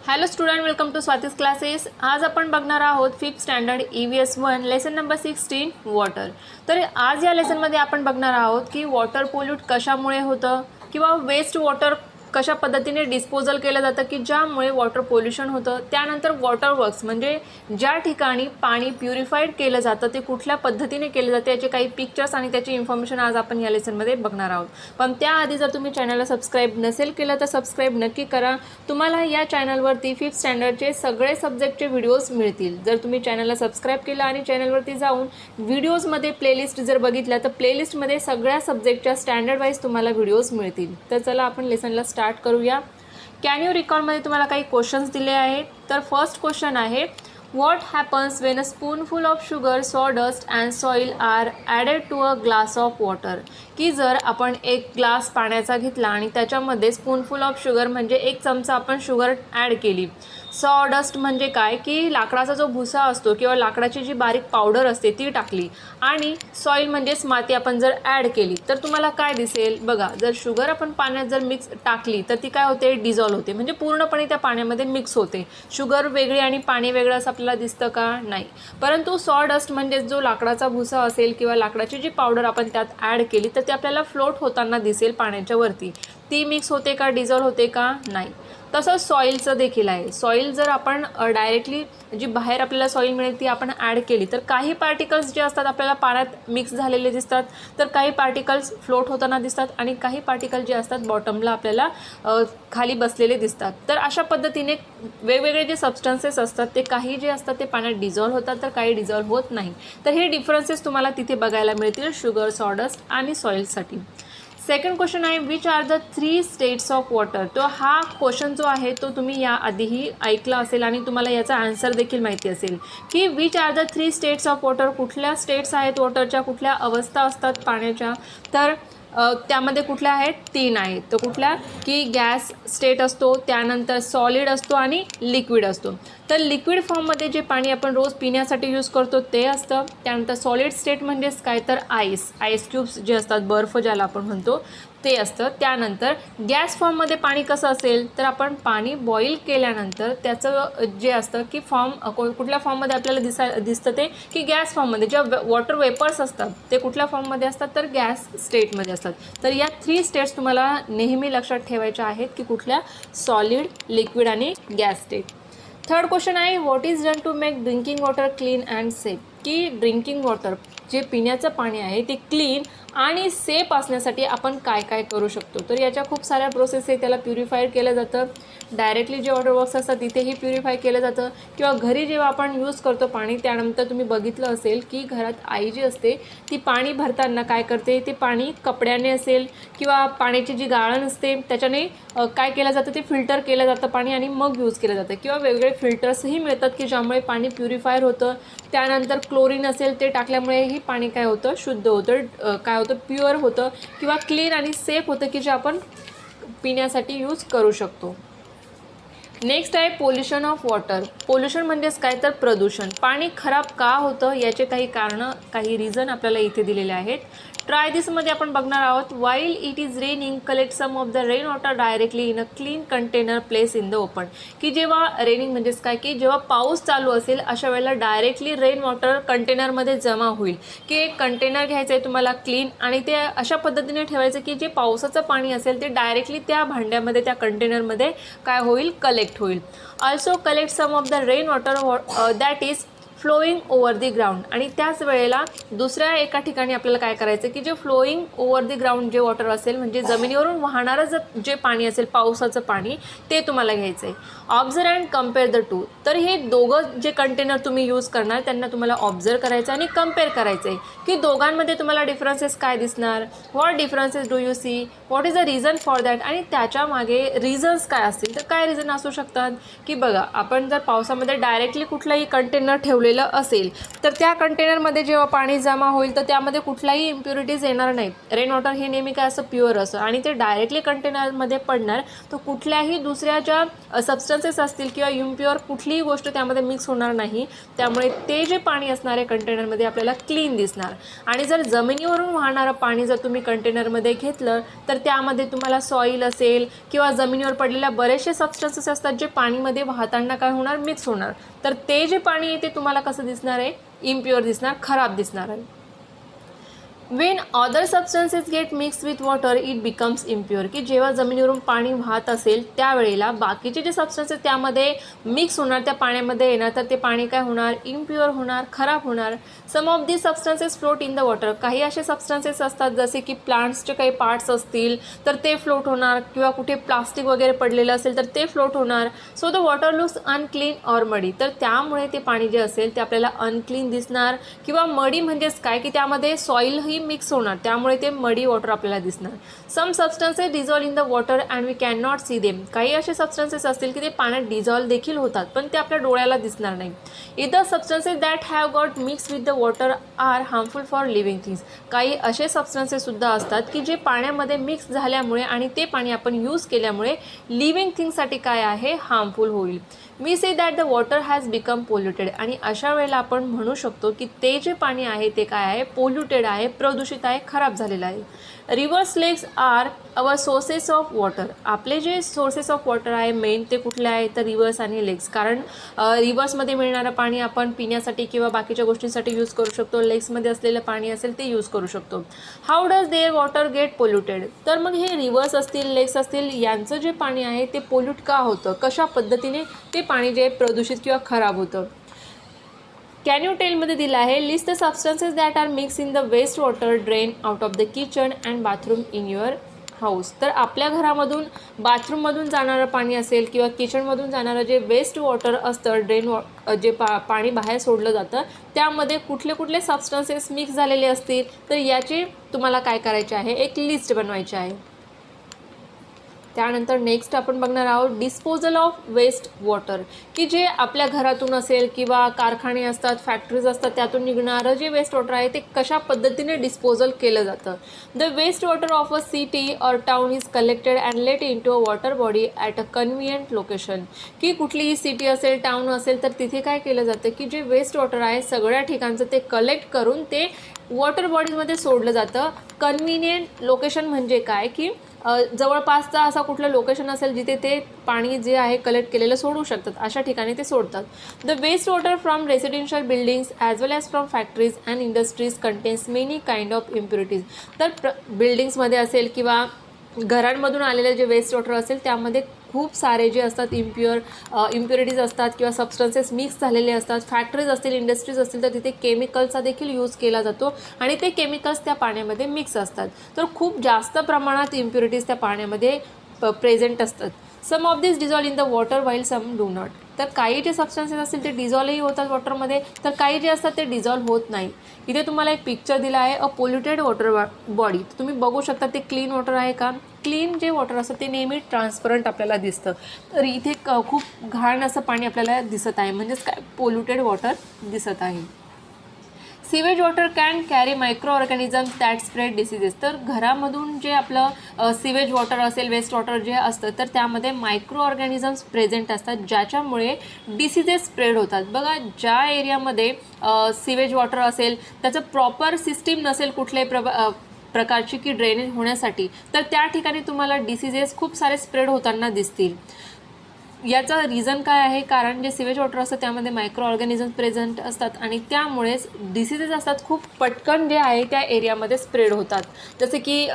Hello student, welcome to Swati's classes. आज आपण बघणार आहोत 5th standard EVS 1 lesson number 16 water. तर आज या लेसनमध्ये आपण बघणार आहोत की वॉटर पोल्यूट कशामुळे होतं किंवा वेस्ट वॉटर कशा पद्धतीने डिस्पोजल केलं जातं की ज्यामुळे वॉटर पोल्युशन होतं. त्यानंतर वॉटर वर्क्स म्हणजे ज्या ठिकाणी पाणी प्युरिफाईड केलं जातं ते कुठल्या पद्धतीने केलं जातं याचे काही पिक्चर्स आणि त्याची इन्फॉर्मेशन आज आपण या लेसनमध्ये बघणार आहोत. पण त्याआधी जर तुम्ही चॅनलला सबस्क्राईब नसेल केलं तर सबस्क्राईब नक्की करा. तुम्हाला या चॅनलवरती 5th स्टँडर्डचे सगळे सब्जेक्टचे व्हिडिओज मिळतील. जर तुम्ही चॅनलला सबस्क्राईब केलं आणि चॅनलवरती जाऊन व्हिडिओजमध्ये प्लेलिस्ट जर बघितल्या तर प्लेलिस्टमध्ये सगळ्या सब्जेक्टच्या स्टँडर्ड वाईज तुम्हाला व्हिडिओज मिळतील. तर चला आपण लेसनला स्टार्ट करूया. कॅन यू रिकॉलमध्ये तुम्हाला काही क्वेश्चन्स दिले आहेत. तर फर्स्ट क्वेश्चन आहे, what happens when a spoonful of sugar, sawdust and soil are added to a glass of water. की जर आपण एक ग्लास पाण्याचा घेतला आणि त्याच्यामध्ये स्पूनफुल ऑफ शुगर म्हणजे एक चमचा आपण शुगर ॲड केली. सॉडस्ट म्हणजे काय की लाकडाचा जो भुसा असतो किंवा लाकडाची जी बारीक पावडर असते ती टाकली आणि सॉईल म्हणजेच माती आपण जर ॲड केली तर तुम्हाला काय दिसेल बघा. जर शुगर आपण पाण्यात जर मिक्स टाकली तर ती काय होते, डिझॉल्व होते, म्हणजे पूर्णपणे त्या पाण्यामध्ये मिक्स होते. शुगर वेगळी आणि पाणी वेगळं असं आपल्याला दिसतं का? नाही. परंतु सॉडस्ट म्हणजे जो लाकडाचा भुसा असेल किंवा लाकडाची जी पावडर आपण त्यात ॲड केली तर ती आपल्याला फ्लोट होताना दिसेल पाण्याच्या वरती. ती मिक्स होते का, डिझॉल्व होते का? नाही. तसंच सॉईलचं देखील आहे. सॉईल जर आपण डायरेक्टली जी बाहेर आपल्याला सॉईल मिळेल ती आपण ॲड केली तर काही पार्टिकल्स जे असतात आपल्याला पाण्यात मिक्स झालेले दिसतात, तर काही पार्टिकल्स फ्लोट होताना दिसतात आणि काही पार्टिकल जे असतात बॉटमला आपल्याला खाली बसलेले दिसतात. तर अशा पद्धतीने वेगवेगळे जे सबस्टन्सेस असतात ते काही जे असतात ते पाण्यात डिझॉल्व होतात तर काही डिझॉल्व होत नाही. तर हे डिफरन्सेस तुम्हाला तिथे बघायला मिळतील शुगर, सॉडस्ट आणि सॉईलसाठी. सेकंड क्वेश्चन आहे, which are the 3 states of water. तो हा क्वेश्चन जो आहे तो तुम्ही याआधीही ऐकला असेल आणि तुम्हाला याचा आन्सर देखील माहिती असेल की which are the 3 states of water. कुठल्या स्टेट्स आहेत वॉटरच्या, कुठल्या अवस्था असतात पाण्याच्या. तर त्यामध्ये कुठल्या आहेत, 3 आहेत. तर कुठल्या की गॅस स्टेट असतो, त्यानंतर सॉलिड असतो आणि लिक्विड असतो. तर लिक्विड फॉर्ममध्ये जे पाणी आपण रोज पिण्यासाठी यूज करतो ते असतं. त्यानंतर सॉलिड स्टेट म्हणजेच काय तर आईस क्यूब्स जे असतात, बर्फ ज्याला आपण म्हणतो ते असतं. त्यानंतर गॅस फॉर्ममध्ये पाणी कसं असेल तर आपण पाणी बॉईल केल्यानंतर त्याचं जे असतं की कुठल्या फॉर्ममध्ये आपल्याला दिसतं ते की गॅस फॉर्ममध्ये. ज्या वॉटर वेपर्स असतात ते कुठल्या फॉर्ममध्ये असतात तर गॅस स्टेटमध्ये असतात. तर या 3 स्टेट्स तुम्हाला नेहमी लक्षात ठेवायच्या आहेत की कुठल्या, सॉलिड, लिक्विड आणि गॅस स्टेट. थर्ड क्वेश्चन आहे, what is done to make drinking water clean and safe. की ड्रिंकिंग वॉटर जे पिण्याचं पाणी आहे ते क्लीन आणि सेफ असण्यासाठी आपण काय काय करू शकतो. तर याच्या खूप साऱ्या प्रोसेस आहे. त्याला प्युरिफाय केलं जातं. डायरेक्टली जे वॉटर वर्क्स असतात तिथेही प्युरिफाय केलं जातं किंवा घरी जेव्हा आपण यूज करतो पाणी त्यानंतर तुम्ही बघितलं असेल की घरात आई जी असते ती पाणी भरताना काय करते, ते पाणी कपड्याने असेल किंवा पाण्याची जी गाळण असते त्याच्याने काय केलं जातं, ते फिल्टर केलं जातं पाणी आणि मग यूज केलं जातं. किंवा वेगवेगळे फिल्टर्सही मिळतात की ज्यामुळे पाणी प्युरिफायर होतं. त्यानंतर क्लोरीन असेल ते टाकल्यामुळेही पाणी काय होतं, शुद्ध होतं, काय होतं, प्युअर होतं किंवा क्लीन आणि सेफ होतं की जे आपण पिण्यासाठी यूज करू शकतो. नेक्स्ट आहे पोल्युशन ऑफ वॉटर. पोल्युशन म्हणजेच काय तर प्रदूषण. पाणी खराब का होतं याचे काही कारणं, काही रिझन आपल्याला इथे दिलेले आहेत. ट्राय दिसमध्ये आपण बघणार आहोत, while it is raining collect some of the rain water directly in a clean container place in the open. की जेव्हा रेनिंग म्हणजेच काय की जेव्हा पाऊस चालू असेल अशा वेळेला डायरेक्टली रेन वॉटर कंटेनरमध्ये जमा होईल. की एक कंटेनर घ्यायचं आहे तुम्हाला क्लीन आणि ते अशा पद्धतीने ठेवायचं की जे पावसाचं पाणी असेल ते डायरेक्टली त्या भांड्यामध्ये, त्या कंटेनरमध्ये काय होईल, कलेक्ट होईल. Also collect some of the rain water that is flowing over the ground. आणि त्याच वेळेला दुसऱ्या एका ठिकाणी आपल्याला काय करायचं की जे फ्लोईंग ओव्हर दी ग्राउंड जे वॉटर असेल म्हणजे जमिनीवरून वाहणारं जे पाणी असेल पावसाचं पाणी ते तुम्हाला घ्यायचं आहे. Observe and compare the two. तर हे दोघं जे कंटेनर तुम्ही यूज करणार त्यांना तुम्हाला ऑब्झर्व करायचं आणि कम्पेअर करायचं आहे की दोघांमध्ये तुम्हाला डिफरन्सेस काय दिसणार, what differences do you see, what is the reason for that. आणि त्याच्या मागे रिझन्स काय असतील तर काय रिझन असू शकतात की बघा आपण जर पावसामध्ये डायरेक्टली कुठलाही कंटेनर ठेवले ठेवलेलं असेल तर त्या कंटेनरमध्ये जेव्हा पाणी जमा होईल तर त्यामध्ये कुठलाही इम्प्युरिटीज येणार नाही. रेन वॉटर हे नेहमी काय असं प्युअर असतं आणि ते डायरेक्टली कंटेनरमध्ये पडणार, तर कुठल्याही दुसऱ्या ज्या सबस्टन्सेस असतील किंवा इम्प्युअर कुठलीही गोष्ट त्यामध्ये मिक्स होणार नाही. त्यामुळे ते जे पाणी असणार आहे कंटेनरमध्ये आपल्याला क्लीन दिसणार. आणि जर जमिनीवरून वाहणारं पाणी जर तुम्ही कंटेनरमध्ये घेतलं तर त्यामध्ये तुम्हाला सॉईल असेल किंवा जमिनीवर पडलेल्या बरेचसे सबस्टन्सेस असतात जे पाणीमध्ये वाहताना काय होणार, मिक्स होणार. तर ते जे पाणी आहे ते तुम्हाला कसं दिसणार आहे, इम्प्युअर दिसणार, खराब दिसणार आहे. Wien other substances gate mix with water it becomes impure, की जेव्हा जमिनीवरून पाणी वाहत असेल त्यावेळेला बाकीचे जे सबस्टन्सेस त्यामध्ये मिक्स होणार, त्या पाण्यामध्ये येणार, तर ते पाणी काय होणार, इम्प्युअर होणार, खराब होणार. Some of the substances float in the water, काही असे सबस्टन्सेस असतात जसे की प्लांट्सचे काही पार्ट्स असतील तर ते फ्लोट होणार, किंवा कुठे प्लास्टिक वगैरे पडलेलं असेल तर ते फ्लोट होणार. So the water looks unclean or मडी, तर त्यामुळे ते पाणी जे असेल ते आपल्याला अनक्लीन दिसणार. किंवा मडी म्हणजेच काय, की त्यामध्ये सॉईलही मिक्स होणार, त्यामुळे ते मडी वॉटर आपल्याला दिसणार. Some substances dissolve in the water and we can not see them, काही असे सबस्टन्सेस असतील की ते पाण्यात डिझॉल्व देखील होतात पण ते आपल्या डोळ्याला दिसणार नाही. Either substances that have got mix with the water are harmful for living things, काही असे सबस्टन्सेस सुद्धा असतात की जे पाण्यामध्ये मिक्स झाल्यामुळे आणि ते पाणी आपण यूज केल्यामुळे लिव्हिंग थिंग्ससाठी काय आहे, हार्मफुल होईल. We say that the water has become polluted, आणि अशा वेळेला आपण म्हणू शकतो की ते जे पाणी आहे ते काय आहे, पोल्युटेड आहे, प्रदूषित आहे, खराब झालेलं आहे. रिव्हर्स लेक्स are our sources of water, आपले जे सोर्सेस ऑफ वॉटर आहे मेन ते कुठले आहे तर रिव्हर्स आणि लेक्स. कारण रिव्हर्समध्ये मिळणारं पाणी आपण पिण्यासाठी किंवा बाकीच्या गोष्टींसाठी यूज करू शकतो, लेक्समध्ये असलेलं पाणी असेल ते यूज करू शकतो. How does their water get polluted, तर मग हे रिव्हर्स असतील, लेक्स असतील, यांचं जे पाणी आहे ते पोल्यूट का होतं, कशा पद्धतीने ते पाणी जे प्रदूषित किंवा खराब होतं. कॅन यू टेलमध्ये दिलं आहे, list the substances that are mix in the waste water drain out of the kitchen and bathroom in your house, तर आपल्या घरामधून बाथरूममधून जाणारं पाणी असेल किंवा किचनमधून जाणारं जे वेस्ट वॉटर असतं, जे पाणी बाहेर सोडलं जातं त्यामध्ये कुठले कुठले सबस्टन्सेस मिक्स झालेले असतील तर याची तुम्हाला काय करायचे आहे, एक लिस्ट बनवायची आहे. त्यानंतर नेक्स्ट आपण बघणार आहोत डिस्पोजल ऑफ वेस्ट वॉटर, की जे आपल्या घरातून असेल किंवा कारखाने असतात, फॅक्टरीज असतात, त्यातून निघणारं जे वेस्ट वॉटर आहे ते कशा पद्धतीने डिस्पोजल केलं जातं. The waste water of a city or town is collected and let in to a water body at a convenient location, की कुठलीही सिटी असेल, टाउन असेल तर तिथे काय केलं जातं की जे वेस्ट वॉटर आहे सगळ्या ठिकाणचं ते कलेक्ट करून ते वॉटर बॉडीजमध्ये सोडलं जातं. कन्व्हिनियंट लोकेशन म्हणजे काय, की जवळपासचा असा कुठलं लोकेशन असेल जिथे ते पाणी जे आहे कलेक्ट केलेलं सोडू शकतात, अशा ठिकाणी ते सोडतात. The waste water from residential buildings as well as from factories and industries contains many kind of impurities, तर बिल्डिंग्समध्ये असेल किंवा घरांमधून आलेलं जे वेस्ट वॉटर असेल त्यामध्ये खूप सारे जे असतात इम्प्युरिटीज असतात किंवा सबस्टन्सेस मिक्स झालेले असतात. फॅक्टरीज असतील, इंडस्ट्रीज असतील तर तिथे केमिकलचा देखील यूज केला जातो आणि ते केमिकल्स त्या पाण्यामध्ये मिक्स असतात. तर खूप जास्त प्रमाणात इम्प्युरिटीज त्या पाण्यामध्ये प्रेझेंट असतात. Some of this dissolve in the water while some do not, तर काही जे सबस्टन्सेस असतील ते डिझॉल्वही होतात वॉटरमध्ये, तर काही जे असतात ते डिझॉल्व होत नाही. इथे तुम्हाला एक पिक्चर दिला आहे अ पोल्युटेड वॉटर बॉडी, तुम्ही बघू शकता ते क्लीन वॉटर आहे का. क्लीन जे वॉटर असतं ते नेहमी ट्रान्सपरंट आपल्याला दिसतं, तर इथे खूप घाण असं पाणी आपल्याला दिसत आहे, म्हणजेच काय, पोल्युटेड वॉटर दिसत आहे. Sewage water can carry micro organisms that spread diseases, तर घरामधून जे आपलं सीवेज वॉटर असेल, वेस्ट वॉटर जे असतं तर त्यामध्ये मायक्रो ऑर्गॅनिझम्स प्रेझेंट असतात ज्याच्यामुळे डिसीजेस स्प्रेड होतात. बघा, ज्या एरियामध्ये सीवेज वॉटर असेल त्याचं प्रॉपर सिस्टीम नसेल कुठल्याही प्रकारची की ड्रेनेज होण्यासाठी, तर त्या ठिकाणी तुम्हाला डिसीजेस खूप सारे स्प्रेड होताना दिसतील. याचा रिझन काय आहे, कारण जे सीवेज वॉटर असतं त्यामध्ये मायक्रो ऑर्गॅनिझम्स प्रेझेंट असतात आणि त्यामुळेच डिसीजेस असतात खूप पटकन जे आहे त्या एरियामध्ये स्प्रेड होतात. जसे की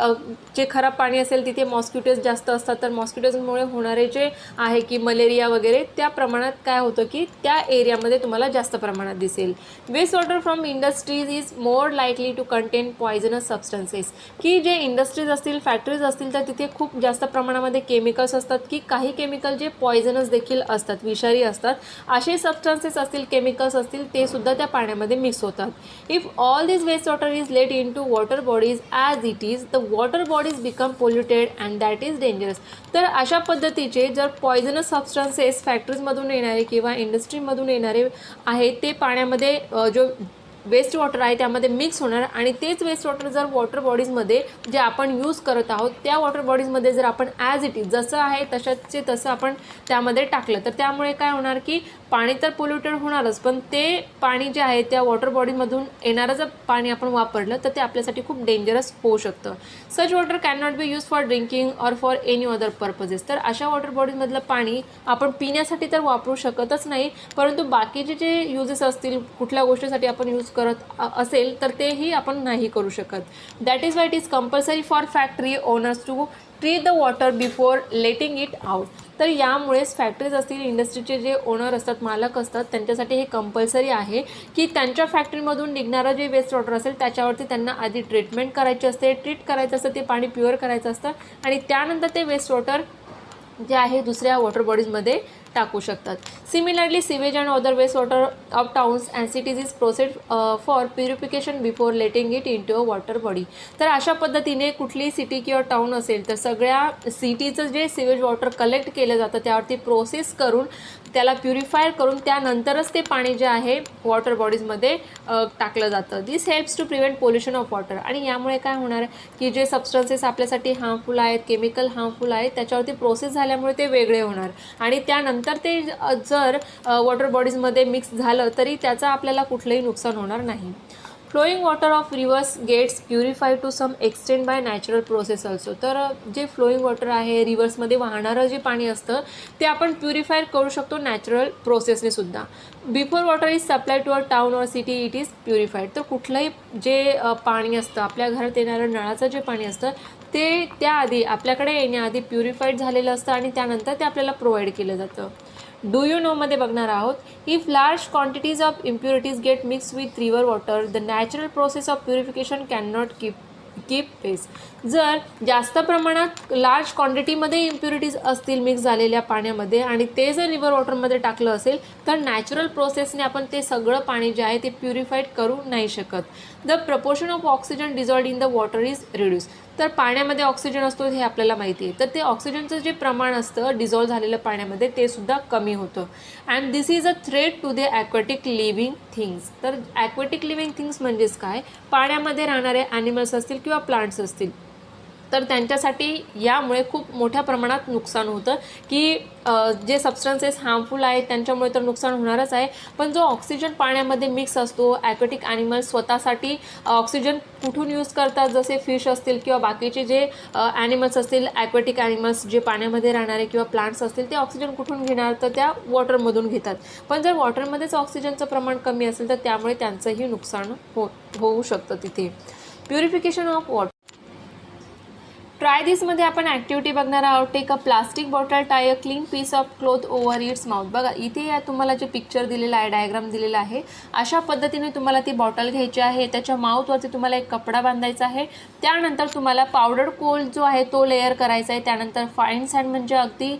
जे खराब पाणी असेल तिथे मॉस्किटोज जास्त असतात, तर मॉस्किटोजमुळे होणारे जे आहे की मलेरिया वगैरे त्या प्रमाणात काय होतं की त्या एरियामध्ये तुम्हाला जास्त प्रमाणात दिसेल. Waste water from industries is more likely to contain poisonous substances, की जे इंडस्ट्रीज असतील, फॅक्टरीज असतील तर तिथे खूप जास्त प्रमाणामध्ये केमिकल्स असतात, की काही केमिकल जे पॉयझनस पॉयझनस देखील असतात, विषारी असतात. असे सबस्टन्सेस असतील, केमिकल्स असतील, ते सुद्धा त्या पाण्यामध्ये मिक्स होतात. If all this waste water is let in to water bodies as it is, the water bodies become polluted and that is dangerous. तर अशा पद्धतीचे जर पॉयझनस सबस्टन्सेस फॅक्टरीजमधून येणारे किंवा इंडस्ट्रीमधून येणारे आहेत ते पाण्यामध्ये जो वेस्ट वॉटर आहे त्यामध्ये मिक्स होणार आणि तेच वेस्ट वॉटर जर वॉटर बॉडीजमध्ये जे आपण यूज करत आहोत त्या वॉटर बॉडीजमध्ये जर आपण ॲज इट इज जसं आहे तशाचे तसं आपण त्यामध्ये टाकलं तर त्यामुळे काय होणार की पाणी तर पोल्युटेड होणारच, पण ते पाणी जे आहे त्या वॉटर बॉडीमधून येणारं जर पाणी आपण वापरलं तर ते आपल्यासाठी खूप डेंजरस होऊ शकतं. Such water can not be use for drinking or for any other purposes. तर अशा वॉटर बॉडीजमधलं पाणी आपण पिण्यासाठी तर वापरू शकतच नाही, परंतु बाकीचे जे युजेस असतील कुठल्या गोष्टीसाठी आपण यूज करत असेल तर तेही आपण नाही करू शकत. That is why it is compulsory for factory owners to treat the water before letting it out. तर यामुळेच फॅक्टरीज असतील, इंडस्ट्रीचे जे ओनर असतात, मालक असतात, त्यांच्यासाठी हे कंपल्सरी आहे की त्यांच्या फॅक्टरीमधून निघणारं जे वेस्ट वॉटर असेल त्याच्यावरती त्यांना आधी ट्रीटमेंट करायची असते, ट्रीट करायचं असतं, ते पाणी प्युअर करायचं असतं आणि त्यानंतर ते वेस्ट वॉटर जे आहे दुसऱ्या वॉटर बॉडीजमध्ये टाकू शकतात. Similarly sewage and other waste water of towns and cities is processed for purification before letting it in to a water body. तर अशा पद्धतीने कुठलीही सिटी किंवा टाऊन असेल तर सगळ्या सिटीचं जे सिवेज वॉटर कलेक्ट केलं जातं त्यावरती प्रोसेस करून त्याला प्युरिफायर करून त्यानंतरच ते पाणी जे आहे वॉटर बॉडीजमध्ये टाकलं जातं. This helps to prevent pollution of water. आणि यामुळे काय होणार की जे सबस्टन्सेस आपल्यासाठी हार्मफुल आहेत, केमिकल हार्मफुल आहेत, त्याच्यावरती प्रोसेस झाल्यामुळे ते वेगळे होणार आणि त्यानंतर ते जर वॉटर बॉडीजमध्ये मिक्स झालं तरी त्याचं आपल्याला कुठलंही नुकसान होणार नाही. Flowing water of rivers gets purify to some extent by natural process also. तर जे फ्लोईंग वॉटर आहे, रिव्हर्समध्ये वाहणारं जे पाणी असतं ते आपण प्युरिफाय करू शकतो नॅचरल प्रोसेसने सुद्धा. Before water is supply to a town or city it is purified. तर कुठलंही जे पाणी असतं, आपल्या घरात येणारं नळाचं जे पाणी असतं ते त्याआधी आपल्याकडे येण्याआधी प्युरिफाईड झालेलं असतं आणि त्यानंतर ते आपल्याला प्रोव्हाइड केलं जातं. डू यू नोमध्ये बघणार आहोत. If large quantities of impurities get mix with river water the natural process of purification can not keep pace. जर जास्त प्रमाणात लार्ज क्वांटिटीमध्ये इम्प्युरिटीज असतील मिक्स झालेल्या पाण्यामध्ये आणि ते जर रिव्हर वॉटरमध्ये टाकलं असेल तर नॅचरल प्रोसेसने आपण ते सगळं पाणी जे आहे ते प्युरिफाईड करू नाही शकत. The proportion of oxygen dissolved in the water is reduce. तर पाण्यामध्ये ऑक्सिजन असतो हे आपल्याला माहिती आहे, तर ते ऑक्सिजनचं जे प्रमाण असतं डिझॉल्व झालेलं पाण्यामध्ये ते सुद्धा कमी होतं. And this is a threat to the aquatic living things. तर ॲक्वॅटिक लिव्हिंग थिंग्स म्हणजेच काय, पाण्यामध्ये राहणारे ॲनिमल्स असतील किंवा प्लांट्स असतील तर त्यांच्यासाठी यामुळे खूप मोठ्या प्रमाणात नुकसान होतं की जे सबस्टन्सेस हार्मफुल आहेत त्यांच्यामुळे तर नुकसान होणारच आहे, पण जो ऑक्सिजन पाण्यामध्ये मिक्स असतो, ॲक्वॅटिक ॲनिमल्स स्वतःसाठी ऑक्सिजन कुठून यूज करतात, जसे फिश असतील किंवा बाकीचे जे ॲनिमल्स असतील, ॲक्वॅटिक ॲनिमल्स जे पाण्यामध्ये राहणारे किंवा प्लांट्स असतील ते ऑक्सिजन कुठून घेणार तर त्या वॉटरमधून घेतात. पण जर वॉटरमध्येच ऑक्सिजनचं प्रमाण कमी असेल तर त्यामुळे त्यांचंही नुकसान होऊ शकतं तिथे. Purification of water. ट्राय दिसमध्ये आपण ॲक्टिव्हिटी बघणार आहोत. Take a plastic bottle, tie a clean piece of cloth over its mouth. बघा इथे या तुम्हाला जे पिक्चर दिलेलं आहे, डायग्राम दिलेला आहे, अशा पद्धतीने तुम्हाला ती बॉटल घ्यायची आहे. त्याच्या माउथवरती तुम्हाला एक कपडा बांधायचा आहे. त्यानंतर तुम्हाला पावडर कोल जो आहे तो लेअर करायचा आहे. त्यानंतर फाईन सँड म्हणजे अगदी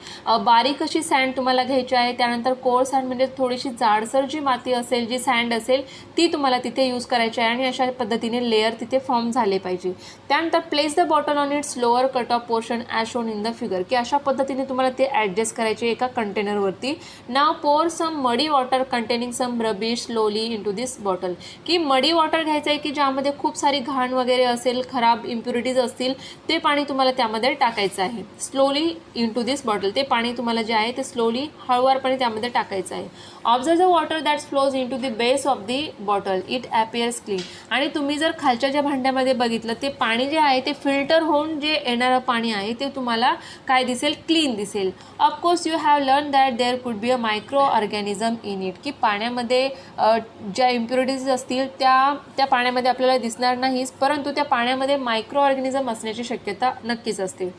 बारीक अशी सँड तुम्हाला घ्यायची आहे. त्यानंतर कोळ सँड म्हणजे थोडीशी जाडसर जी माती असेल, जी सँड असेल ती तुम्हाला तिथे यूज करायची आहे आणि अशा पद्धतीने लेअर तिथे फॉर्म झाले पाहिजे. त्यानंतर place the bottle on it's lower cut off portion as shown in the figure, की अशा पद्धतीने तुम्हाला ते ॲडजस्ट करायचे एका कंटेनरवरती. नाव pour some muddy water containing some rubbish slowly in to this bottle, की मडी वॉटर घ्यायचं आहे की ज्यामध्ये खूप सारी घाण वगैरे असेल, खराब इम्प्युरिटीज असतील, ते पाणी तुम्हाला त्यामध्ये टाकायचं आहे. Slowly in to this bottle, ते पाणी तुम्हाला जे आहे ते स्लोली हळूवारपणे त्यामध्ये टाकायचं आहे. Observe the water that flows into the base of the bottle, it appears clean. आणि तुम्ही जर खालच्या ज्या भांड्यामध्ये बघितलं ते पाणी जे आहे ते फिल्टर होऊन जे येणारं पाणी आहे ते तुम्हाला काय दिसेल, क्लीन दिसेल. Of course you have learn that there could be a microorganism in it, की पाण्यामध्ये ज्या इम्प्युरिटीज असतील त्या पाण्यामध्ये आपल्याला दिसणार नाहीच, परंतु त्या पाण्यामध्ये मायक्रो ऑर्गॅनिझम असण्याची शक्यता नक्कीच असते.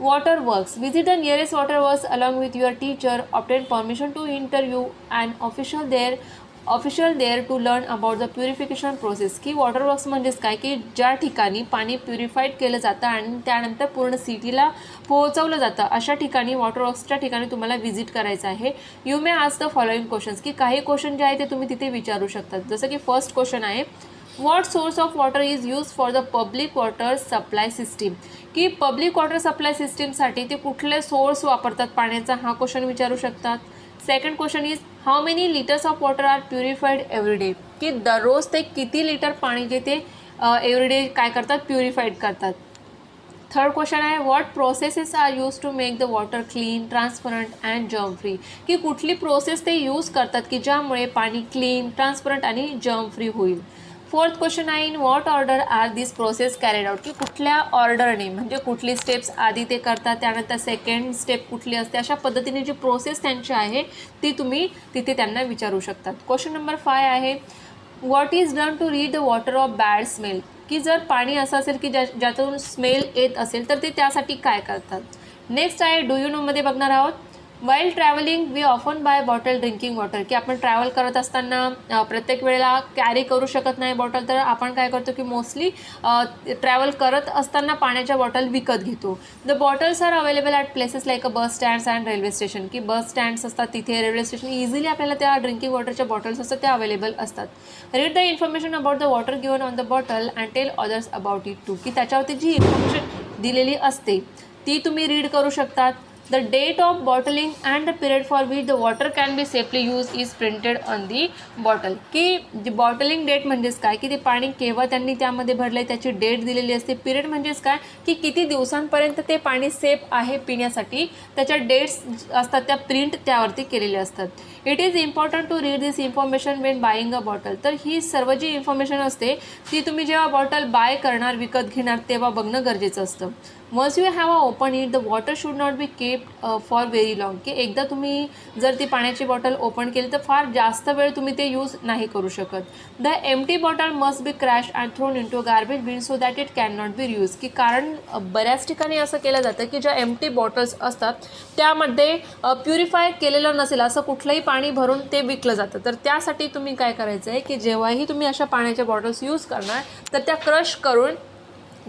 Water works. Visit the nearest water works along with your teacher. Obtain permission to interview and official there official there to learn about the purification process, की वॉटर वर्क्स म्हणजेच काय, की ज्या ठिकाणी पाणी प्युरिफाईड केलं जातं आणि त्यानंतर पूर्ण सिटीला पोहोचवलं जातं अशा ठिकाणी वॉटर वर्क्सच्या ठिकाणी तुम्हाला व्हिजिट करायचं आहे. You may ask the following questions, की काही क्वेश्चन जे आहे ते तुम्ही तिथे विचारू शकतात. जसं की फर्स्ट क्वेश्चन आहे, what source of water is use for the public water supply system, की पब्लिक वॉटर सप्लाय सिस्टीमसाठी ते कुठले सोर्स वापरतात पाण्याचा, हा क्वेश्चन विचारू शकतात. Second question is how many litres of water are purified every day, की दररोज ते किती लिटर पाणी जे ते एव्हरीडे काय करतात, प्युरिफाईड करतात. थर्ड क्वेश्चन आहे, what processes are use to make the water clean transparent and germ free, की कुठली प्रोसेस ते यूज करतात की ज्यामुळे पाणी क्लीन ट्रान्सपरंट आणि जर्म फ्री होईल. फोर्थ क्वेश्चन आहे, in what order are this process carried out, की कुठल्या ऑर्डरने म्हणजे कुठली स्टेप्स आधी ते करतात त्यानंतर सेकंड स्टेप कुठली असते, अशा पद्धतीने जी प्रोसेस त्यांची आहे ती तुम्ही तिथे त्यांना विचारू शकतात. क्वेश्चन नंबर 5 आहे, what is done to rid the water of bad smell, की जर पाणी असं असेल की ज्यातून स्मेल येत असेल तर ते त्यासाठी काय करतात. नेक्स्ट आहे, डू यू नोमध्ये बघणार आहोत. While travelling we often buy bottle drinking water, की आपण ट्रॅव्हल करत असताना प्रत्येक वेळेला कॅरी करू शकत नाही बॉटल, तर आपण काय करतो की मोस्टली ट्रॅव्हल करत असताना पाण्याच्या बॉटल विकत घेतो. The bottles are available at places like a bus stands and railway station, की बस स्टँड्स असतात तिथे, रेल्वे स्टेशन इझिली आपल्याला त्या ड्रिंकिंग वॉटरच्या बॉटल्स असतात त्या अवेलेबल असतात. Read the information about the water given on the bottle and tell others about it too, की त्याच्यावरती जी इन्फॉर्मेशन दिलेली असते ती तुम्ही रीड करू शकतात. The date of bottling and the period for which the water can be safely used is printed on the bottle, की जी bottling date म्हणजेच काय, की ते पाणी केव्हा त्यांनी त्यामध्ये भरलं आहे त्याची डेट दिलेली असते. पिरियड म्हणजेच काय, की किती दिवसांपर्यंत ते पाणी सेफ आहे पिण्यासाठी, त्याच्या डेट्स असतात त्या प्रिंट त्यावरती केलेल्या असतात. It is important to read this information when buying a bottle, तर ही सर्व जी इन्फॉर्मेशन असते ती तुम्ही जेव्हा बॉटल बाय करणार विकत घेणार तेव्हा बघणं गरजेचं असतं. Once you have a open it the water should not be kept for very long, की एकदा तुम्ही जर ती पाण्याची बॉटल ओपन केली तर फार जास्त वेळ तुम्ही ते यूज नाही करू शकत. The empty bottle must be crash and thrown in to garbage bin so that it can not be reuse, की कारण बऱ्याच ठिकाणी असं केलं जातं की ज्या एम्प्टी बॉटल्स असतात त्यामध्ये प्युरिफाय केलेलं नसेल असं कुठलंही पाणी भरून ते विकलं जातं. तर त्यासाठी तुम्ही काय करायचं आहे की जेव्हाही तुम्ही अशा पाण्याच्या बॉटल्स यूज करणार तर त्या क्रश करून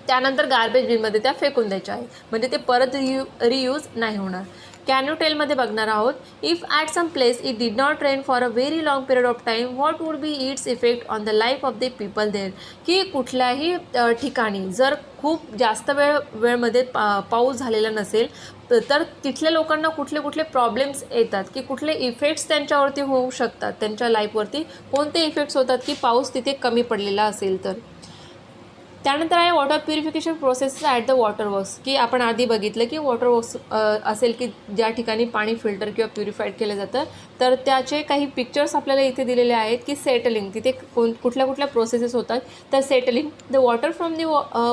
त्यानंतर गार्बेज बिनमध्ये त्या फेकून द्यायच्या आहे, म्हणजे ते परत रियूज नाही होणार. कॅन यू टेलमध्ये बघणार आहोत. If at some place it did not rain for a very long period of time what would be its effect on the life of the people there, की कुठल्याही ठिकाणी जर खूप जास्त वेळमध्ये पाऊस झालेला नसेल तर तिथल्या लोकांना कुठले कुठले प्रॉब्लेम्स येतात, की कुठले इफेक्ट्स त्यांच्यावरती होऊ शकतात, त्यांच्या लाईफवरती कोणते इफेक्ट्स होतात की पाऊस तिथे कमी पडलेला असेल तर. त्यानंतर आहे water purification process at the water works, की आपण आधी बघितलं की वॉटर वर्क्स असेल की ज्या ठिकाणी पाणी फिल्टर किंवा प्युरिफाईड केलं जातं, तर त्याचे काही पिक्चर्स आपल्याला इथे दिलेले आहेत की सेटलिंग तिथे कुठल्या कुठल्या प्रोसेसेस होतात. तर settling, the water from the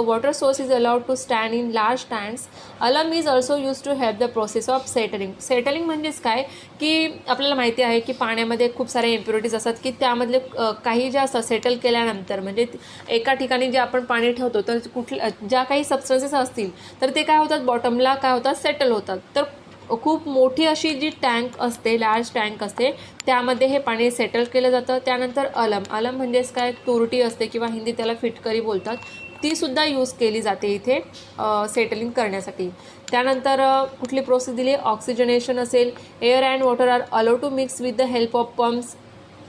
water source is allowed to stand in large tanks. Alum is also use to help the process of settling. Settling म्हणजेच काय, की आपल्याला माहिती आहे की पाण्यामध्ये खूप सारे इम्प्युरिटीज असतात की त्यामधले काही ज्या असतात सेटल केल्यानंतर म्हणजे एका ठिकाणी जे आपण पाणी ठेवतो तर ज्या काही सबस्टन्सेस असतील तर ते काय होतात बॉटमला काय होतात सेटल होतात. तर खूप मोठी अशी जी टँक असते, लार्ज टँक असते, त्यामध्ये हे पाणी सेटल केलं जातं. त्यानंतर अलम म्हणजेच काय तुरटी असते किंवा हिंदी त्याला फिटकरी बोलतात, तीसुद्धा यूज केली जाते इथे सेटलिंग करण्यासाठी. त्यानंतर कुठली प्रोसेस दिली, ऑक्सिजनेशन असेल. Air and water are allowed to mix with the help of pumps.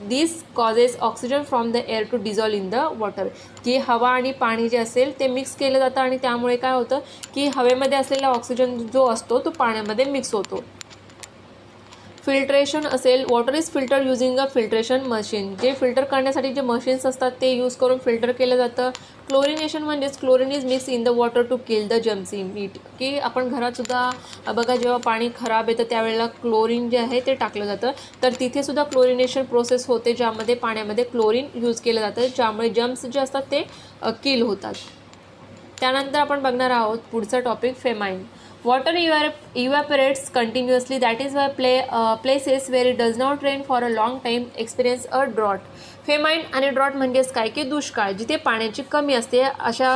This causes oxygen from the air to dissolve in the water, की हवा आणि पाणी जे असेल ते मिक्स केलं जातं आणि त्यामुळे काय होतं की हवेमध्ये असलेला ऑक्सिजन जो असतो तो पाण्यामध्ये मिक्स होतो. फिल्ट्रेशन असेल, water is filter using a filtration machine, जे फिल्टर करण्यासाठी जे मशीन्स असतात ते यूज करून फिल्टर केलं जातं. क्लोरिनेशन म्हणजेच chlorine is mix in the water to kill the germs in it, की आपण घरातसुद्धा बघा जेव्हा पाणी खराब येतं त्यावेळेला क्लोरीन जे आहे ते टाकलं जातं, तर तिथेसुद्धा क्लोरिनेशन प्रोसेस होते ज्यामध्ये पाण्यामध्ये क्लोरीन यूज केलं जातं ज्यामुळे जर्म्स जे असतात ते किल होतात. त्यानंतर आपण बघणार आहोत पुढचा topic famine. Water evaporates continuously. That is why places where it does not rain for a long time experience a drought. Famine आणि ड्रॉट म्हणजेच काय की दुष्काळ, जिथे पाण्याची कमी असते अशा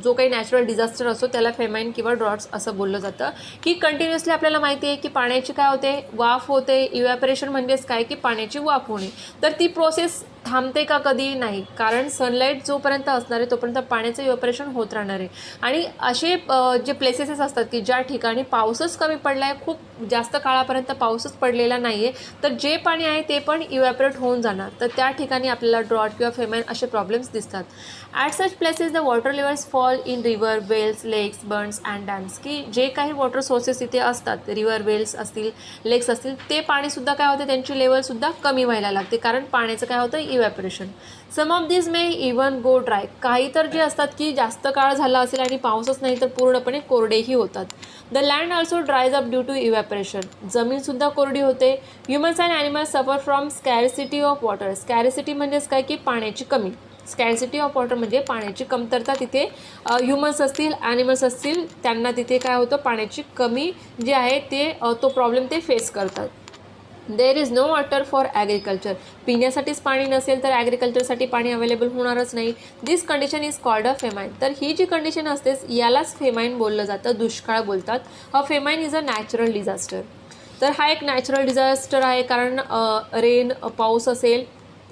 जो काही नॅचरल डिझास्टर असतो त्याला फेमाईन किंवा ड्रॉट्स असं बोललं जातं. की कंटिन्युअसली आपल्याला माहिती आहे की पाण्याची काय होते, वाफ होते. इव्हॅपोरेशन म्हणजेच काय की पाण्याची वाफ होणे. तर ती प्रोसेस थांबते का? कधी नाही, कारण सनलाईट जोपर्यंत असणार आहे तोपर्यंत पाण्याचं इव्हॅपोरेशन होत राहणार आहे. आणि असे जे प्लेसेस असतात की ज्या ठिकाणी पाऊसच कमी पडला आहे, खूप जास्त काळापर्यंत पाऊसच पडलेला नाही आहे, तर जे पाणी आहे ते पण इव्हॅपोरेट होऊन जाणार. तर त्या ठिकाणी आपल्याला ड्रॉट किंवा फेमाईन असे प्रॉब्लेम्स दिसतात. At such places the water levels fall in river, wells, lakes, burns and dams. की जे काही वॉटर सोर्सेस इथे असतात, रिव्हर, वेल्स असतील, लेक्स असतील, ते पाणीसुद्धा काय होते, त्यांची लेवलसुद्धा कमी व्हायला लागते, कारण पाण्याचं काय होतं, evaporation. Some of this may even go dry. काही तर जे असतात की जास्त काळ झाला असेल आणि पाऊसच नाही तर पूर्णपणे कोरडेही होतात. The land also dries up due to evaporation. जमीनसुद्धा कोरडी होते. Humans and animals suffer from scarcity of water. Scarcity म्हणजेच काय की पाण्याची कमी. स्कॅरिसिटी ऑफ वॉटर म्हणजे पाण्याची कमतरता. तिथे ह्युमन्स असतील, ॲनिमल्स असतील, त्यांना तिथे काय होतं, पाण्याची कमी जे आहे ते तो प्रॉब्लेम ते फेस करतात. There is no water for agriculture. पिण्यासाठीच पाणी नसेल तर ॲग्रिकल्चरसाठी पाणी अवेलेबल होणारच नाही. This condition is called a famine. तर ही जी कंडिशन असते यालाच फेमाईन बोललं जातं, दुष्काळ बोलतात. A famine is a natural disaster. तर हा एक नॅचरल डिझास्टर आहे, कारण रेन, पाऊस असेल,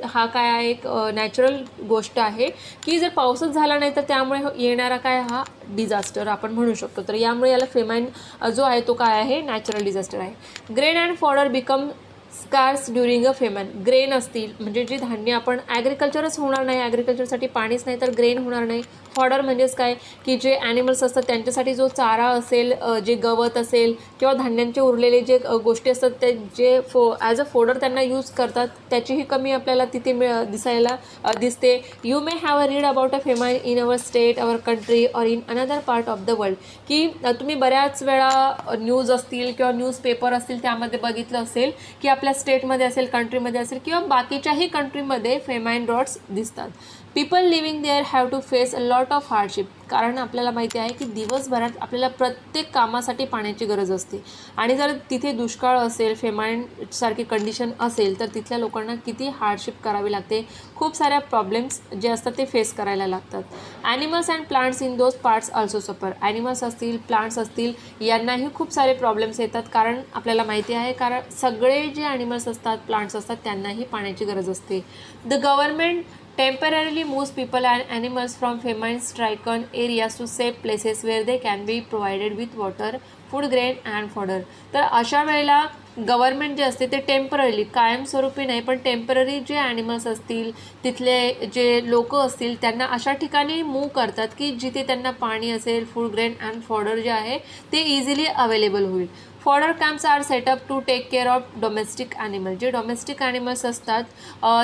हा काय आहे, एक नॅचरल गोष्ट आहे की जर पाऊसच झाला नाही तर त्यामुळे येणारा काय हा डिझास्टर आपण म्हणू शकतो. तर यामुळे याला फेमाईन जो आहे तो काय आहे, नॅचरल डिझास्टर आहे. Grain and fodder become scarce during a famine. Grain असतील म्हणजे जे धान्य, आपण ॲग्रिकल्चरच होणार नाही, ॲग्रिकल्चरसाठी पाणीच नाही तर ग्रेन होणार नाही. फॉडर म्हणजेच काय की जे ॲनिमल्स असतात त्यांच्यासाठी जो चारा असेल, जे गवत असेल किंवा धान्यांचे उरलेले जे गोष्टी असतात ते जे ॲज अ फोडर त्यांना यूज करतात, त्याचीही कमी आपल्याला तिथे दिसायला दिसते. You may have a read about a famine in our state, our country or in another part of the world. की तुम्ही बऱ्याच वेळा न्यूज असतील किंवा न्यूजपेपर असतील त्यामध्ये बघितलं असेल की आपल्या स्टेटमध्ये असेल, कंट्रीमध्ये असेल किंवा बाकीच्याही कंट्रीमध्ये फेमाईन ड्रॉट्स दिसतात. People living there have to face a lot of hardship. कारण आपल्याला माहिती आहे की दिवसभरात आपल्याला प्रत्येक कामासाठी पाण्याची गरज असते, आणि जर तिथे दुष्काळ असेल, फेमाईनसारखी कंडिशन असेल तर तिथल्या लोकांना किती हार्डशिप करावी लागते, खूप साऱ्या प्रॉब्लेम्स जे असतात ते फेस करायला लागतात. Animals and plants in those parts also सफर. ॲनिमल्स असतील, प्लांट्स असतील, यांनाही खूप सारे प्रॉब्लेम्स येतात, कारण आपल्याला माहिती आहे कारण सगळे जे ॲनिमल्स असतात, प्लांट्स असतात, त्यांनाही पाण्याची गरज असते. The government temporarily moves people and animals from famine-stricken areas to safe places where they can be provided with water, food, grain and fodder. तर अशा वेळेला गव्हर्नमेंट जे असते ते टेम्पररी, कायमस्वरूपी नाही पण टेम्पररी जे ॲनिमल्स असतील, तिथले जे लोक असतील, त्यांना अशा ठिकाणी मूव्ह करतात की जिथे त्यांना पाणी असेल, फूड, ग्रेन अँड फॉडर जे आहे ते इझिली अवेलेबल होईल. Fodder camps are set up to take care of domestic animal. जे डोमेस्टिक ॲनिमल्स असतात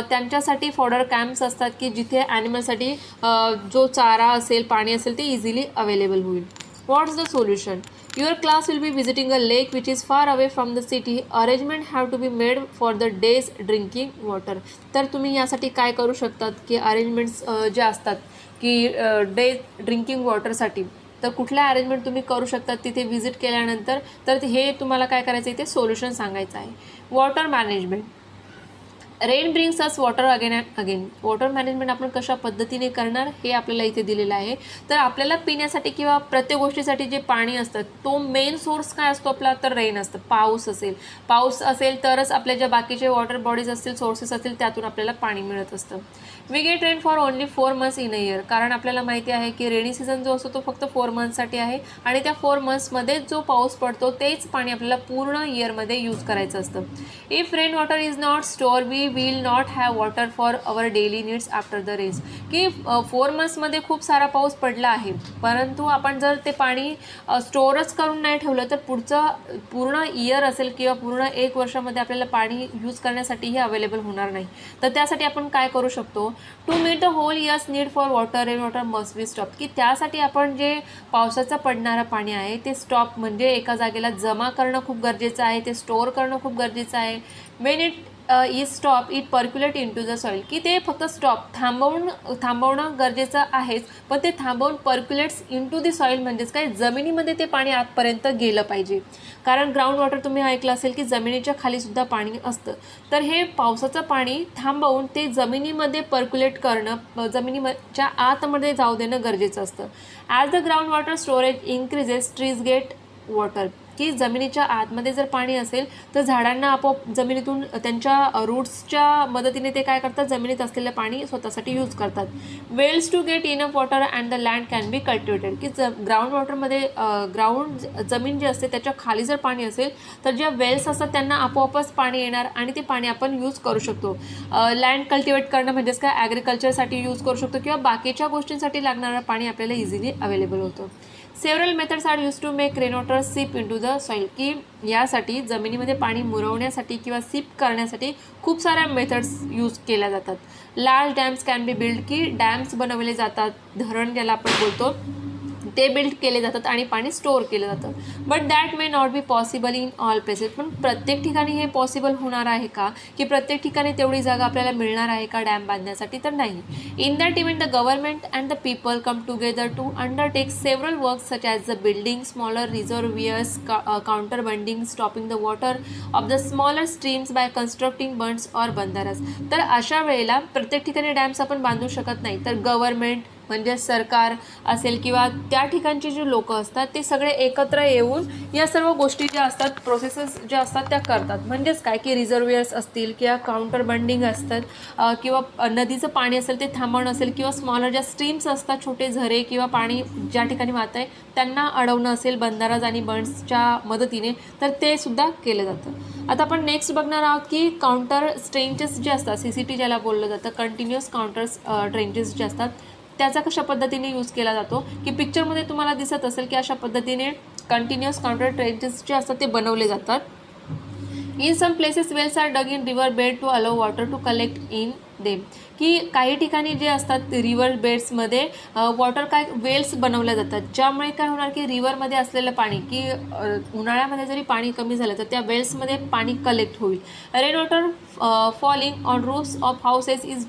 त्यांच्यासाठी फॉडर कॅम्प्स असतात की जिथे ॲनिमलसाठी जो चारा असेल, पाणी असेल ते इझिली अवेलेबल होईल. What's the solution? Your class will be visiting a lake which is far away from the city. Arrangement have to be made for the day's drinking water. तर तुम्ही यासाठी काय करू शकतात की अरेंजमेंट्स जे असतात की डे ड्रिंकिंग वॉटरसाठी, तर कुठल्या अरेंजमेंट तुम्ही करू शकता तिथे व्हिजिट केल्यानंतर. तर हे तुम्हाला काय करायचं आहे, ते सोल्युशन सांगायचं आहे. Water management. Rain brings us water again and again. Water management आपण कशा पद्धतीने करणार हे आपल्याला इथे दिलेलं आहे. तर आपल्याला पिण्यासाठी किंवा प्रत्येक गोष्टीसाठी जे पाणी असतं तो मेन सोर्स काय असतो आपला, तर रेन असतं. पाऊस असेल तरच आपल्या ज्या बाकीचे वॉटर बॉडीज असतील, सोर्सेस असतील, त्यातून आपल्याला पाणी मिळत असतं. We get rain for only 4 months in a year. कारण आपल्याला माहिती आहे की रेनी सीझन जो असतो तो फक्त 4 monthsसाठी आहे, आणि त्या 4 monthsमध्ये जो पाऊस पडतो तेच पाणी आपल्याला पूर्ण इयरमध्ये यूज करायचं असतं. If rain water is not store we will not have water for our daily needs after the rains. की 4 monthsमध्ये खूप सारा पाऊस पडला आहे, परंतु आपण जर ते पाणी स्टोअरच करून नाही ठेवलं तर पुढचं पूर्ण इयर असेल किंवा पूर्ण 1 वर्षामध्ये आपल्याला पाणी यूज करण्यासाठीही अवेलेबल होणार नाही. तर त्यासाठी आपण काय करू शकतो, to meet the whole year's need for water, rain water must be stop. की त्यासाठी आपण जे पावसाचं पडणारं पाणी आहे ते स्टॉप म्हणजे एका जागेला जमा करणं खूप गरजेचं आहे, ते स्टोअर करणं खूप गरजेचं आहे. When it is stop it percolate into the soil, की ते फक्त थांबवणं गरजेचं आहेच, पण ते थांबवून percolates into the soil म्हणजेच काय, जमिनीमध्ये ते पाणी आतपर्यंत गेलं पाहिजे. कारण ग्राउंड वॉटर तुम्ही ऐकलं असेल की जमिनीच्या खालीसुद्धा पाणी असतं. तर हे पावसाचं पाणी थांबवून ते जमिनीमध्ये पर्क्युलेट करणं, जमिनीच्या आतमध्ये जाऊ देणं गरजेचं असतं. As the ground water storage increases trees get water, की जमिनीच्या आतमध्ये जर पाणी असेल तर झाडांना आपोआप जमिनीतून त्यांच्या रूट्सच्या मदतीने ते काय करतात, जमिनीत असलेलं पाणी स्वतःसाठी यूज करतात. Wells to get enough water and the land can be cultivated, की ग्राउंड वॉटरमध्ये जमीन जी असते त्याच्या खाली जर पाणी असेल तर ज्या वेल्स असतात त्यांना आपोआपच पाणी येणार आणि ते पाणी आपण यूज करू शकतो. लँड कल्टिवेट करणं म्हणजेच काय, ॲग्रिकल्चरसाठी यूज करू शकतो किंवा बाकीच्या गोष्टींसाठी लागणारं पाणी आपल्याला इझिली अवेलेबल होतं. Several methods are use to make rain water seep into the soil, की यासाठी जमिनीमध्ये पाणी मुरवण्यासाठी किंवा सीप करण्यासाठी खूप साऱ्या मेथड्स यूज केल्या जातात. Large dams can be build, की डॅम्स बनवले जातात, धरण ज्याला आपण बोलतो ते बिल्ड केले जातात आणि पाणी स्टोअर केलं जातं. But that may not be possible in all places, पण प्रत्येक ठिकाणी हे पॉसिबल होणार आहे का, की प्रत्येक ठिकाणी तेवढी जागा आपल्याला मिळणार आहे का डॅम बांधण्यासाठी, तर नाही. In that event the government and the people come together to undertake several works such as the building smaller reservoirs, counter bunding, stopping the water of the smaller streams by constructing bunds or बंधारास. तर अशा वेळेला प्रत्येक ठिकाणी dams आपण बांधू शकत नाही, तर गव्हर्नमेंट म्हणजे सरकार असेल किंवा त्या ठिकाणचे जे लोक असतात ते सगळे एकत्र येऊन या सर्व गोष्टी ज्या असतात, प्रोसेसेस ज्या असतात त्या करतात. म्हणजेच काय, की रिझर्वियर्स असतील किंवा काउंटर बंडिंग असतात किंवा नदीचं पाणी असेल ते थांबवणं असेल किंवा स्मॉलर ज्या स्ट्रीम्स असतात, छोटे झरे किंवा पाणी ज्या ठिकाणी वाहत आहे त्यांना अडवणं असेल बंधाराज आणि बंड्सच्या मदतीने, तर ते सुद्धा केलं जातं. आता आपण नेक्स्ट बघणार आहोत की काउंटर ट्रेंचेस जे असतात, CCT ज्याला बोललं जातं, कंटिन्युअस काउंटर ट्रेंचेस जे असतात त्याचा कशा पद्धतीने यूज केला जातो, की पिक्चरमध्ये तुम्हाला दिसत असेल की अशा पद्धतीने कंटिन्युअस काउंटर ट्रेंचेस जे असतात ते बनवले जातात. In some places wells are dug in river bed to allow water to collect in them, की काही ठिकाणी जे असतात रिव्हर बेड्समध्ये वॉटर काय वेल्स बनवल्या जातात, ज्यामुळे काय होणार की रिव्हरमध्ये असलेलं पाणी, की उन्हाळ्यामध्ये जरी पाणी कमी झालं तर त्या वेल्समध्ये पाणी कलेक्ट होईल. Rain water falling on roofs of houses is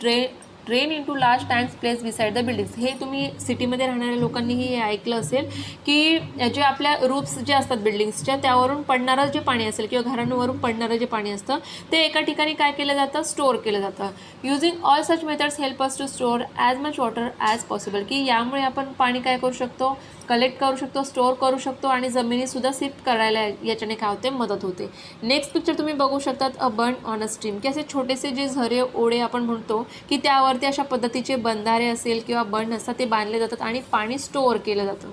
drain into large tanks place beside the buildings. हे तुम्ही सिटीमध्ये राहणाऱ्या लोकांनीही हे ऐकलं असेल की जे आपल्या रूफ्स जे असतात बिल्डिंग्सच्या त्यावरून पडणारं जे पाणी असेल किंवा घरांवरून पडणारं जे पाणी असतं ते एका ठिकाणी काय केलं जातं, स्टोअर केलं जातं. Using all such methods help us to store as much water as possible, की यामुळे आपण पाणी काय करू शकतो, कलेक्ट करू शकतो, स्टोअर करू शकतो आणि जमिनीसुद्धा सिप करायला याच्याने काय होते, मदत होते. नेक्स्ट पिक्चर तुम्ही बघू शकतात, अ बंड ऑन अ स्ट्रीम, की असे छोटेसे जे झरे ओढे आपण म्हणतो की त्यावरती अशा पद्धतीचे बंधारे असेल किंवा बंड असतात ते बांधले जातात आणि पाणी स्टोअर केलं जातं.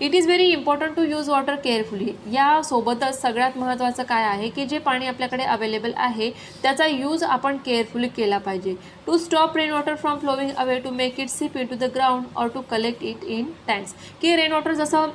It is very important to use water carefully. यासोबतच सगळ्यात महत्त्वाचं काय आहे की जे पाणी आपल्याकडे अवेलेबल आहे त्याचा यूज आपण केअरफुली केला पाहिजे. To stop rain water from flowing away, to make it seep into the ground or to collect it in tanks, की रेन वॉटर जसं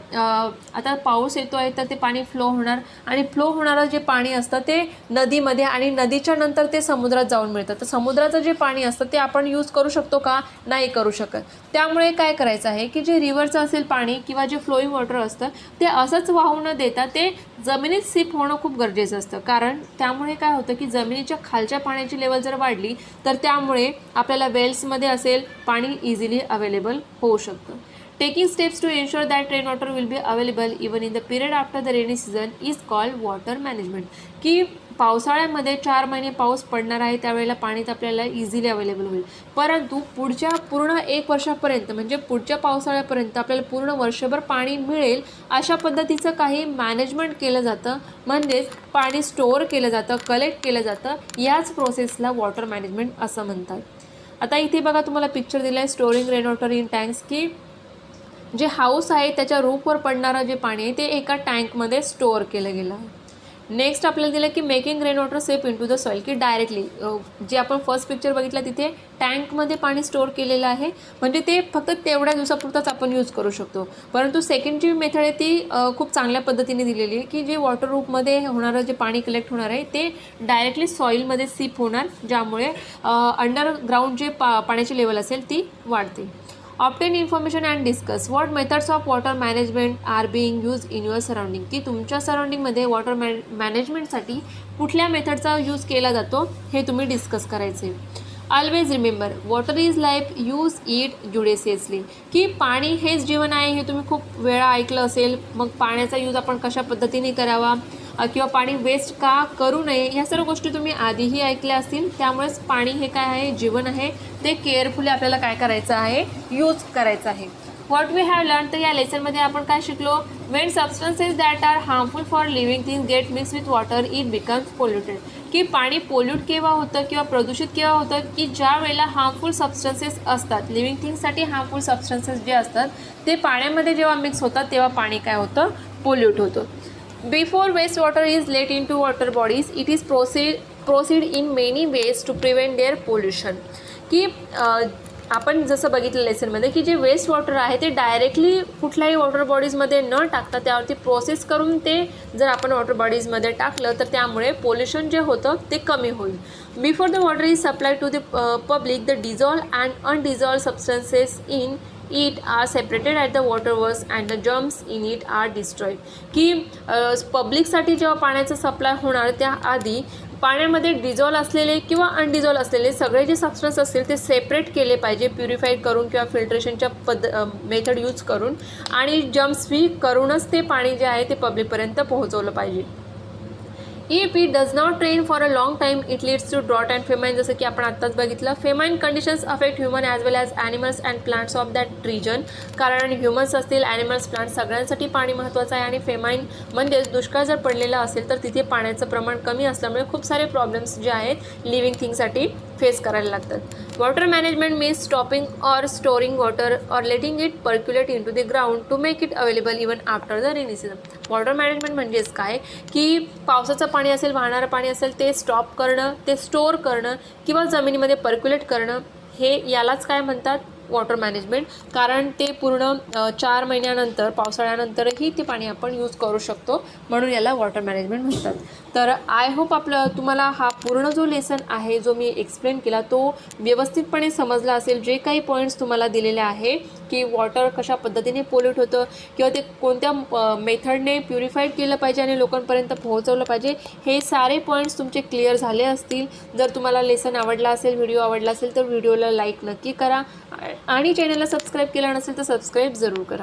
आता पाऊस येतो आहे तर ते पाणी फ्लो होणार आणि फ्लो होणारं जे पाणी असतं ते नदीमध्ये आणि नदीच्या नंतर ते समुद्रात जाऊन मिळतं. तर समुद्राचं जे पाणी असतं ते आपण यूज करू शकतो का, नाही करू शकत. त्यामुळे काय करायचं आहे की जे रिव्हरचं असेल पाणी किंवा जे फ्लोईंग वॉटर असतं ते असंच वाहून न देता ते जमिनीत सिप होणं खूप गरजेचं असतं. कारण त्यामुळे काय होतं की जमिनीच्या खालच्या पाण्याची लेवल जर वाढली तर त्यामुळे आपल्याला वेल्समध्ये असेल पाणी इझिली अवेलेबल होऊ शकतं. Taking steps to ensure that rain water will be available even in the period after the rainy season is called water management, की पावसाळ्यामध्ये 4 महिने पाऊस पडणार आहे त्यावेळेला पाणी तर आपल्याला इझिली अवेलेबल होईल, परंतु पुढच्या पूर्ण 1 वर्षापर्यंत म्हणजे पुढच्या पावसाळ्यापर्यंत आपल्याला पूर्ण वर्षभर पाणी मिळेल अशा पद्धतीचं काही मॅनेजमेंट केलं जातं. म्हणजेच पाणी स्टोअर केलं जातं, कलेक्ट केलं जातं. याच प्रोसेसला वॉटर मॅनेजमेंट असं म्हणतात. आता इथे बघा तुम्हाला पिक्चर दिलं आहे storing rain water in tanks, की जे हाऊस आहे त्याच्या रूफवर पडणारं जे पाणी आहे ते एका टँकमध्ये स्टोअर केलं गेलं आहे. नेक्स्ट आपल्याला दिलं की making rain water safe into the soil, की डायरेक्टली जे आपण फर्स्ट पिक्चर बघितलं तिथे टँकमध्ये पाणी स्टोअर केलेलं आहे म्हणजे ते फक्त तेवढ्या दिवसापुरताच आपण यूज करू शकतो. परंतु सेकंड जी मेथड आहे ती खूप चांगल्या पद्धतीने दिलेली आहे, की जे वॉटर रूफमध्ये होणारं जे पाणी कलेक्ट होणार आहे ते डायरेक्टली सॉईलमध्ये सिप होणार, ज्यामुळे अंडरग्राऊंड जे पाण्याची लेवल असेल ती वाढते. Obtain information and discuss what methods of water management are being use in your surrounding, की तुमच्या सराउंडिंगमध्ये वॉटर मॅनेजमेंटसाठी कुठल्या मेथडचा यूज केला जातो हे तुम्ही डिस्कस करायचे. Always remember water is life, use it judiciously, की पाणी हेच जीवन आहे हे तुम्ही खूप वेळा ऐकलं असेल. मग पाण्याचा यूज आपण कशा पद्धतीने करावा किंवा पाणी वेस्ट का करू नये ह्या सर्व गोष्टी तुम्ही आधीही ऐकल्या असतील. त्यामुळेच पाणी हे काय आहे, जीवन आहे, ते केअरफुली आपल्याला काय करायचं आहे, यूज करायचं आहे. व्हॉट वी हॅव लर्न, तर या लेसनमध्ये आपण काय शिकलो, when substances that are harmful for living things get mix with water it becomes polluted, की पाणी पोल्यूट केव्हा होतं किंवा प्रदूषित केव्हा होतं, की ज्या वेळेला हार्मफुल सबस्टन्सेस असतात, लिव्हिंग थिंग्ससाठी हार्मफुल सबस्टन्सेस जे असतात ते पाण्यामध्ये जेव्हा मिक्स होतात तेव्हा पाणी काय होतं, पोल्यूट होतं. Before waste water is let in to water bodies it is proceed in many ways to prevent their pollution, की आपण जसं बघितलं लेसनमध्ये की जे वेस्ट वॉटर आहे ते डायरेक्टली कुठल्याही वॉटर बॉडीजमध्ये न टाकता त्यावरती प्रोसेस करून ते जर आपण वॉटर बॉडीजमध्ये टाकलं तर त्यामुळे पोल्युशन जे होतं ते कमी होईल. Before the water is supply to the public the dissolve and undissolve substances in it are separated at the water works and the germs in it are destroyed, की पब्लिकसाठी जेव्हा पाण्याचं सप्लाय होणार त्याआधी पाण्यामध्ये डिझॉल्व असलेले किंवा अनडिझॉल्व असलेले सगळे जे सबस्टन्स असतील ते सेपरेट केले पाहिजे प्युरिफाईड करून किंवा फिल्ट्रेशनच्या मेथड यूज करून, आणि जर्म्स फ्री करूनच ते पाणी जे आहे ते पब्लिकपर्यंत पोहोचवलं पाहिजे. If it does not rain for a long time it leads to drought and famine, जसं की आपण आत्ताच बघितलं. Famine conditions affect human as well as animals and plants of that region, कारण ह्युमन्स असतील, ॲनिमल्स, प्लांट्स सगळ्यांसाठी पाणी महत्त्वाचं आहे. आणि फेमाईन म्हणजेच दुष्काळ जर पडलेला असेल तर तिथे पाण्याचं प्रमाण कमी असल्यामुळे खूप सारे प्रॉब्लेम्स जे आहेत लिव्हिंग थिंगसाठी फेस करायला लागतात. Water management means stopping or storing water or letting it percolate into the ground to make it available even after the rainy season. Water management म्हणजेच काय, की पावसाचं पाणी असेल, वाहणारं पाणी असेल ते स्टॉप करणं, ते स्टोअर करणं किंवा जमिनीमध्ये पर्क्युलेट करणं, हे यालाच काय म्हणतात, वॉटर मॅनेजमेंट. कारण ते पूर्ण 4 महिन्यानंतर पावसाळ्यानंतरही ते पाणी आपण यूज करू शकतो, म्हणून याला वॉटर मॅनेजमेंट म्हणतात. तर आय होप तुम्हाला हा पूर्ण जो लेसन आहे जो मी एक्सप्लेन केला तो व्यवस्थितपणे समजला असेल. जे काही पॉईंट्स तुम्हाला दिलेले आहे की वॉटर कशा पद्धतीने पोल्यूट होतं किंवा ते कोणत्या मेथडने प्युरिफाईड केलं पाहिजे आणि लोकांपर्यंत पोहोचवलं पाहिजे, हे सारे पॉईंट्स तुमचे क्लिअर झाले असतील. जर तुम्हाला लेसन आवडला असेल, व्हिडिओ आवडला असेल तर व्हिडिओला लाईक नक्की करा आणि चॅनलला सबस्क्राईब केलं नसेल तर सबस्क्राईब जरूर करा.